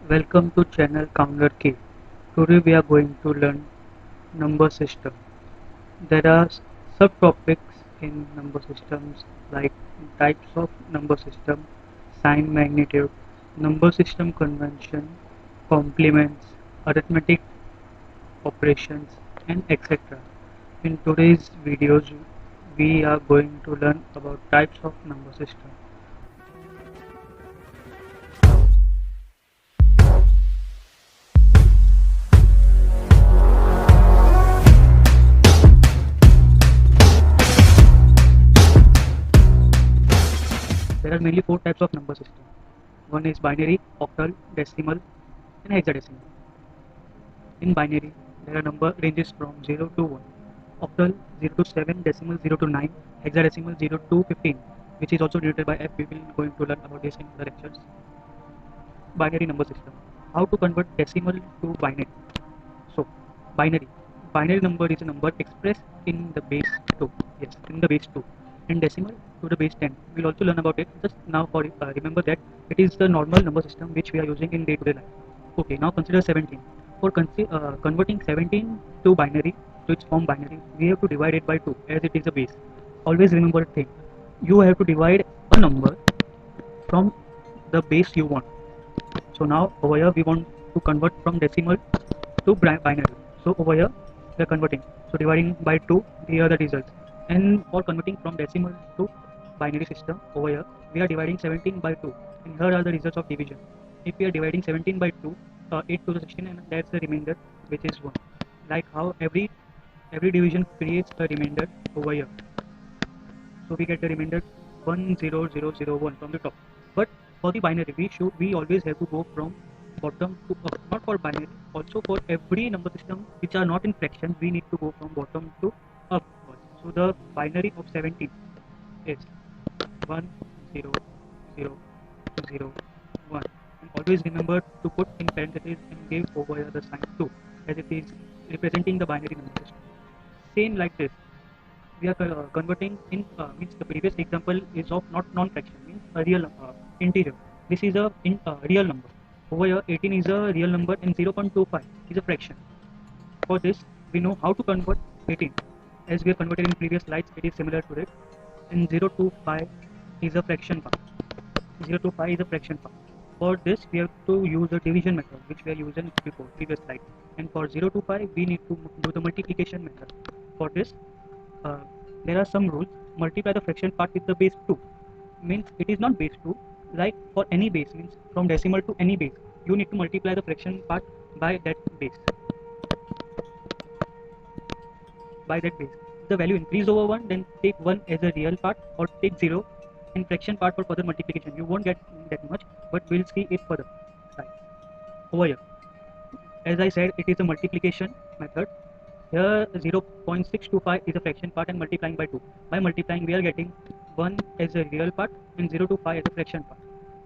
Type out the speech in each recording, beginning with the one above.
Welcome to channel Counter K. Today we are going to learn number system. There are subtopics in number systems like types of number system, sign magnitude, number system convention, complements, arithmetic operations, and etc. In today's videos, we are going to learn about types of number system. There are mainly four types of number system. One is binary, octal, decimal, and hexadecimal. In binary, there are number ranges from 0 to 1. Octal 0 to 7, decimal 0 to 9, hexadecimal 0 to 15, which is also denoted by F. We will going to learn about this in the lectures. Binary number system. How to convert decimal to binary? So, binary. Binary number is a number expressed in the base 2. Yes, in the base 2. And decimal to the base 10. We'll also learn about it. Just now for remember that it is the normal number system which we are using in day-to-day life. Okay, now consider 17. For converting 17 to binary, to its form binary, we have to divide it by 2 as it is a base. Always remember a thing. You have to divide a number from the base you want. So now over here we want to convert from decimal to binary. So over here we are converting. So dividing by 2, here are the results. And for converting from decimal to binary system, over here we are dividing 17 by 2. And here are the results of division. If we are dividing 17 by 2, 8 to the 16, and that's the remainder, which is 1. Like how every division creates a remainder over here. So we get the remainder 10001 from the top. But for the binary, we always have to go from bottom to up. Not for binary, also for every number system which are not in fraction, we need to go from bottom to up. So the binary of 17 is 1 0 0 0 1. And always remember to put in parentheses and give over here the sign 2, as it is representing the binary number system. Same like this, we are converting in means the previous example is of not non-fraction, means a real integer. This is a real number. Over here 18 is a real number and 0.25 is a fraction. For this we know how to convert 18, as we have converted in previous slides. It is similar to it. And 0 to 5 is a fraction part. 0 to 5 is a fraction part. For this we have to use the division method which we are using before previous slide. And for 0 to 5 we need to do the multiplication method. For this uh, there are some rules. Multiply the fraction part with the base 2, means it is not base 2. Like for any base, means from decimal to any base, you need to multiply the fraction part by that base. If the value increase over 1, then take 1 as a real part or take 0 in fraction part for further multiplication. You won't get that much, but we'll see it further. Right. Over here, as I said, it is a multiplication method. Here 0.625 is a fraction part and multiplying by 2. By multiplying we are getting 1 as a real part and 0 to 5 as a fraction part.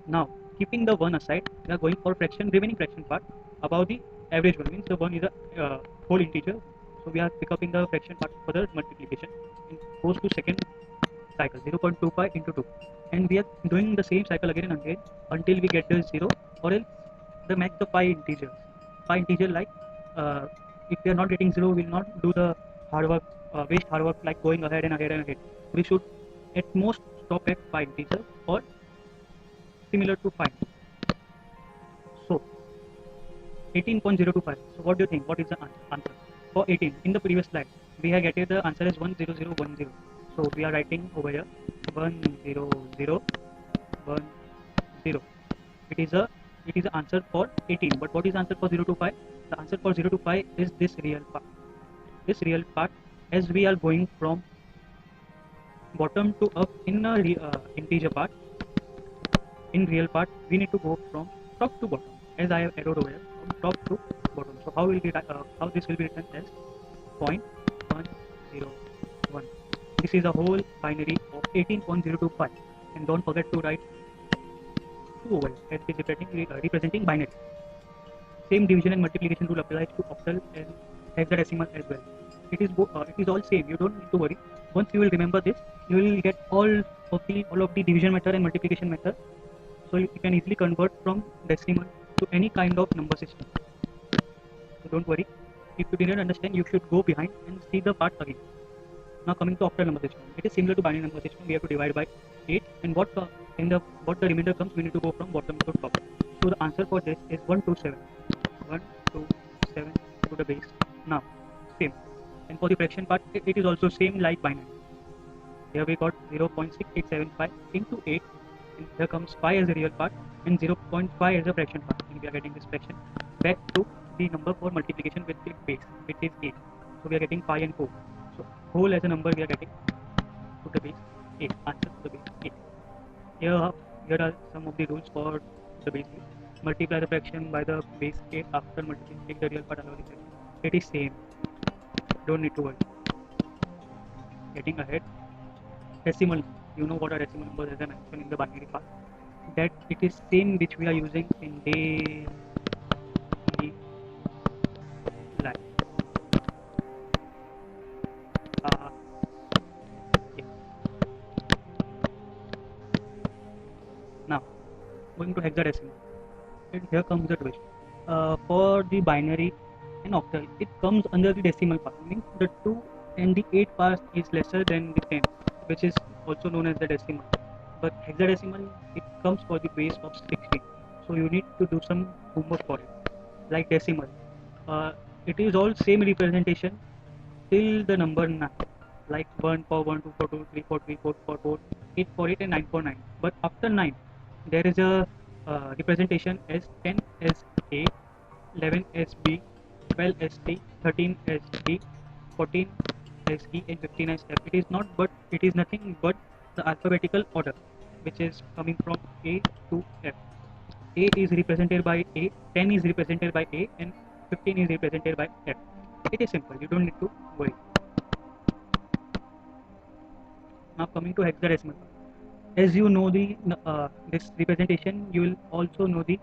Now keeping the 1 aside, we are going for remaining fraction part above the average one, means the 1 is a whole integer. So we are picking up in the fraction part for the multiplication and goes to second cycle 0.25 into 2, and we are doing the same cycle again and again until we get the 0, or else the max the 5 integers. 5 integer, like if we are not getting 0, we will not do the hard work, waste hard work like going ahead and ahead and ahead. We should at most stop at 5 integer or similar to 5. So 18.025. So what do you think? What is the answer for 18? In the previous slide we have getting the answer is 10010. So we are writing over here 10010. It is the answer for 18. But what is the answer for 0 to 5? The answer for 0 to 5 is this real part. This real part, as we are going from bottom to up in a integer part, in real part we need to go from top to bottom, as I have arrowed over here, from top to bottom. So how this will be written as 0.101. This is a whole binary of 18.025, and don't forget to write 2 over here, as it is representing binary. Same division and multiplication rule applies to octal and hexadecimal as well. It is all same. You don't need to worry. Once you will remember this, you will get all of the division method and multiplication method. So you can easily convert from decimal to any kind of number system. So don't worry. If you didn't understand, you should go behind and see the part again. Now coming to octal number system, it is similar to binary number system. We have to divide by 8, and what the remainder comes, we need to go from bottom to top. So the answer for this is 127. 127 to the base. Now same, and for the fraction part, it is also same like binary. Here we got 0.6875 into 8, and here comes 5 as a real part and 0.5 as a fraction part, and we are getting this fraction back to the number for multiplication with its base, which is 8. So we are getting 5 and 4. So whole as a number we are getting to the base 8, answer to the base 8. Here are some of the rules for the base 8. Multiply the fraction by the base 8 after multiplying, take the real part along the fraction. It is same, don't need to worry. Getting ahead, decimal, you know what are decimal numbers, as I mentioned in the binary part, that it is same which we are using in daily life. Yeah. Now going to hexadecimal, and here comes the twist. For the binary and octal, it comes under the decimal part, means the 2 and the 8 part is lesser than the 10, which is also known as the decimal. But hexadecimal, it comes for the base of 16, so you need to do some homework for it. Like decimal, uh, it is all same representation till the number 9, like 1 for 1, 2 for 2, 3 for 3, 4 for 4, 8 for 8, and 9 for 9. But after 9, there is a representation as 10 as A, 11 as B, 12 as C, 13 as D, 14 as E, and 15 as F. It is not, but it is nothing but the alphabetical order, which is coming from A to F. A is represented by A, 10 is represented by A, and 15 is represented by F. It is simple, you don't need to worry. Now coming to hexadecimal, as you know the this representation, you will also know the,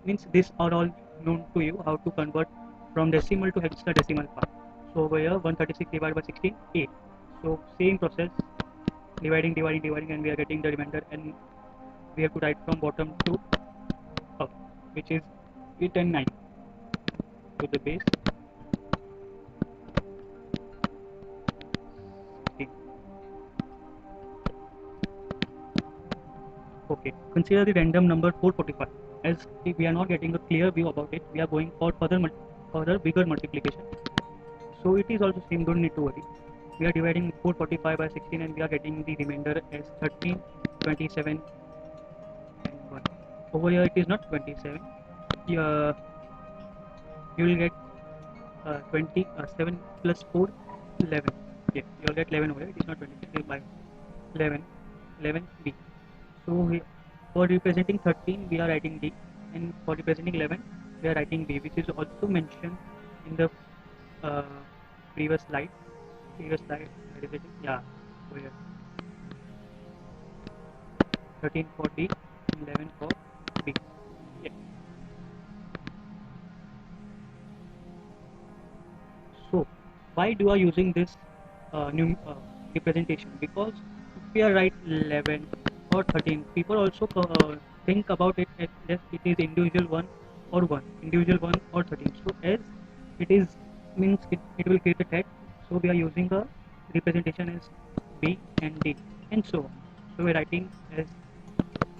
means this are all known to you how to convert from decimal to hexadecimal part. So over here 136 divided by 16, 8. So same process, dividing, and we are getting the remainder, and we have to write from bottom to up, which is 8 and 9 to the base 16. Okay, consider the random number 445. As if we are not getting a clear view about it, we are going for further bigger multiplication. So it is also same, don't need to worry. We are dividing 445 by 16, and we are getting the remainder as 13, 27, and 1. Over here it is not 27. You will get 7 plus 4, 11. Yeah, you will get 11 over here. It is not 26 by 11, 11b. So for representing 13, we are writing D, and for representing 11, we are writing B, which is also mentioned in the uh, previous slide. Yeah, over here. 13 for D, 11 for B. Yeah. So why do I using this new representation? Because if we are write 11 or 13, people also think about it as it is individual one or 13. So as it is, means it will create a tag. So we are using a representation as B and D and so on. So we are writing as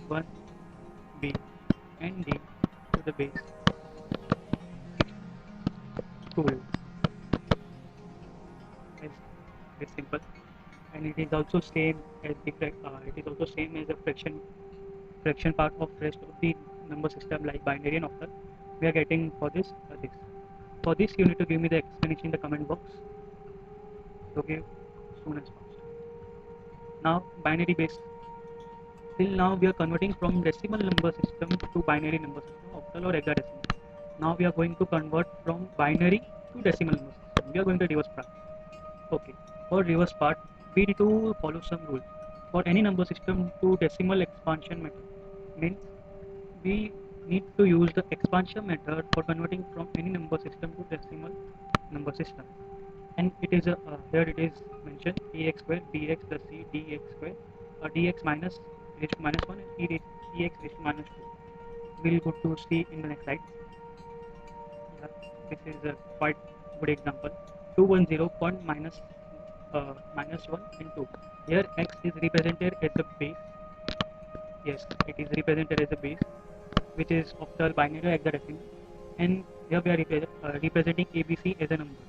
1 B and D to the base 12. It's simple, and it is also same as the it is also same as the fraction part of rest of the number system like binary and octal. We are getting for this this. For this, you need to give me the explanation in the comment box. So give soon as possible. Now binary base. Till now we are converting from decimal number system to binary number system, octal or hexadecimal. Now we are going to convert from binary to decimal number system. We are going to reverse part. Okay. For reverse part, we need to follow some rules. For any number system to decimal expansion method, means we need to use the expansion method for converting from any number system to decimal number system. And it is here it is mentioned ax square bx plus c dx square, dx minus raised to minus 1, and ex raised to minus 2. we'll go to see in the next slide. Yeah, this is a quite good example. 210 point minus 1 and 2. Here x is represented as a base. Yes, it is represented as a base, which is octal, binary, or hexadecimal. And here we are representing ABC as a number.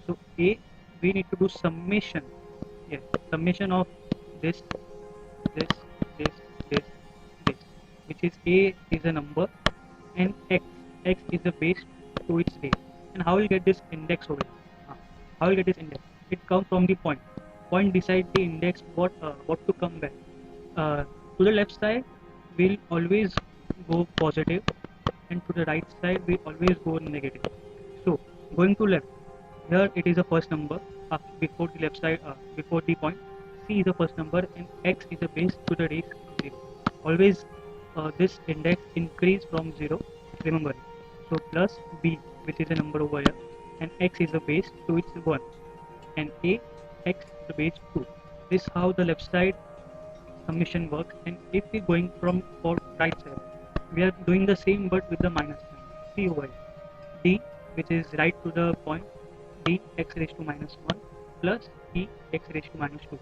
So A, we need to do summation. Yes, summation of this, this, this, this, this, which is A is a number, and x is the base to its base. And how will get this index over here? How will get this index? It comes from the point. Point decide the index what to come back. To the left side, we'll always go positive, and to the right side, we always go negative. So going to left, here it is the first number before the left side, before the point. C is the first number, and x is the base to the base 0. Always this index increase from 0. Remember it. So plus b, which is a number over here, and x is the base to its 1, and a x the base 2. This is how the left side summation works. And if we're going from for right side, we are doing the same but with the minus sign. See over here, d, which is right to the point, d x raised to minus 1 plus e x raised to minus 2.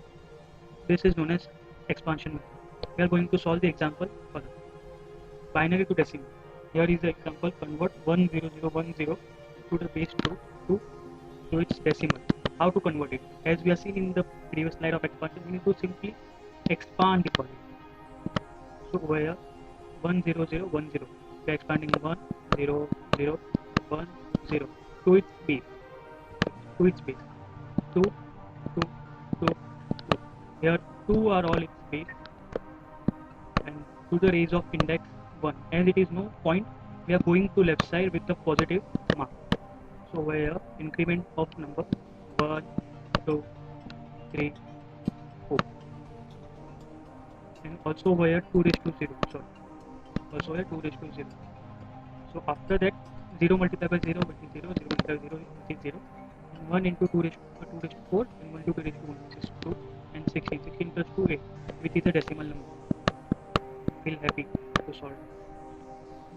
This is known as expansion method. We are going to solve the example further. Binary to decimal. Here is the example: convert 10010 to the base 2 to its decimal. How to convert it? As we have seen in the previous slide of expansion, we need to simply expand the point. So over here, 10010, we are expanding 10010 to its base, 2, 2, 2, 2. Here 2 are all its base, and to the raise of index 1. As it is no point, we are going to left side with the positive mark. So over here, increment of number 1, 2, 3, 4, and also over here 2 raised to 0. Sorry, also here 2 raised to 0. So after that, 0 multiplied by 0 which is 0, 0 multiplied by 0 which is 0, and 1 into 2 raised to 4, and 1 into 2 raised to 1 which is 2, and 16 plus 2 8, which is a decimal number. Feel happy to solve.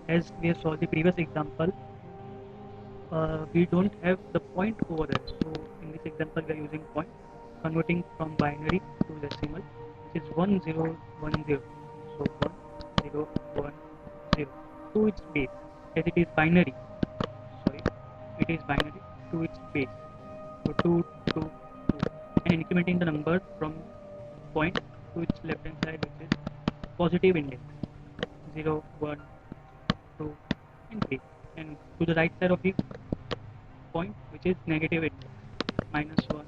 As we have solved the previous example, we don't have the point over there. So in this example, we are using point, converting from binary to decimal, which is 1010. So 1010 to its base, as it is binary. Sorry, it is binary to its base. So 2, 2, 2, and incrementing the number from point to its left hand side, which is positive index 0, 1, 2, and 3, and to the right side of the point, which is negative index minus 1,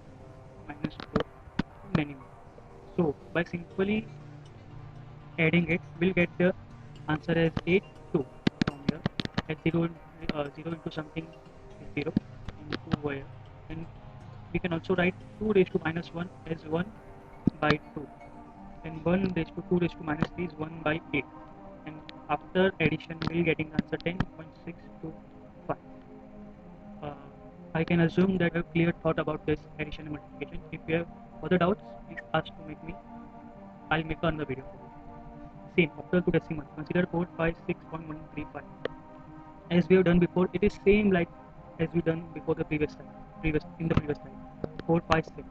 minus 2, and many more. So by simply adding it, we'll get the answer as 8, 2 from here. At 0 into something is 0, and 2 over here. And we can also write 2 raised to minus 1 as 1 by 2, and 1 raised to 2 raised to minus 3 is 1 by 8. And after addition, we'll getting answer 10.625. I can assume that you have clear thought about this addition and multiplication. If you have further doubts, please ask to make me. I'll make another video for you. Same, octal to decimal. Consider 456.135. As we have done before, it is same like as we done before the previous slide. In the previous slide, 456,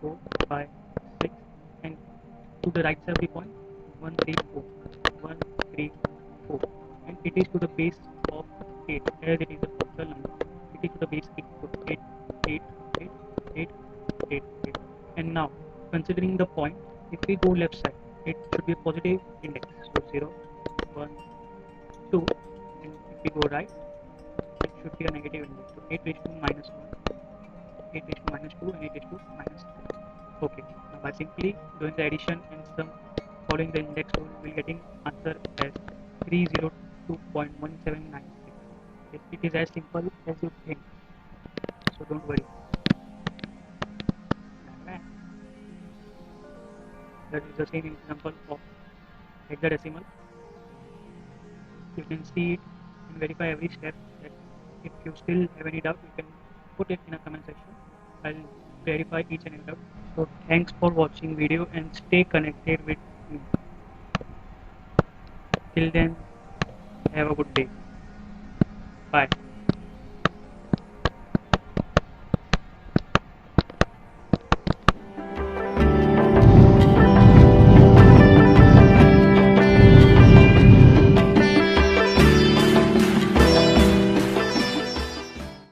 456, and to the right side of the point, 134, 134, and it is to the base of 8, as it is a octal number. It is to the base 8, so 8, 8, 8, 8, 8, 8. And now, considering the point, if we go left side, it should be a positive index. So 0, 1, 2, and if we go right, it should be a negative index. So 8 raised to minus 1, 8 raised to minus 2, and 8 raised to minus 3. Okay, now by simply doing the addition and sum, following the index rule, we'll getting answer as 302.1796. It is as simple as you think, so don't worry. That is the same example of hexadecimal. You can see it and verify every step. That if you still have any doubt, you can put it in a comment section. I'll clarify each and every doubt. So thanks for watching video and stay connected with me. Till then, Have a good day. Bye.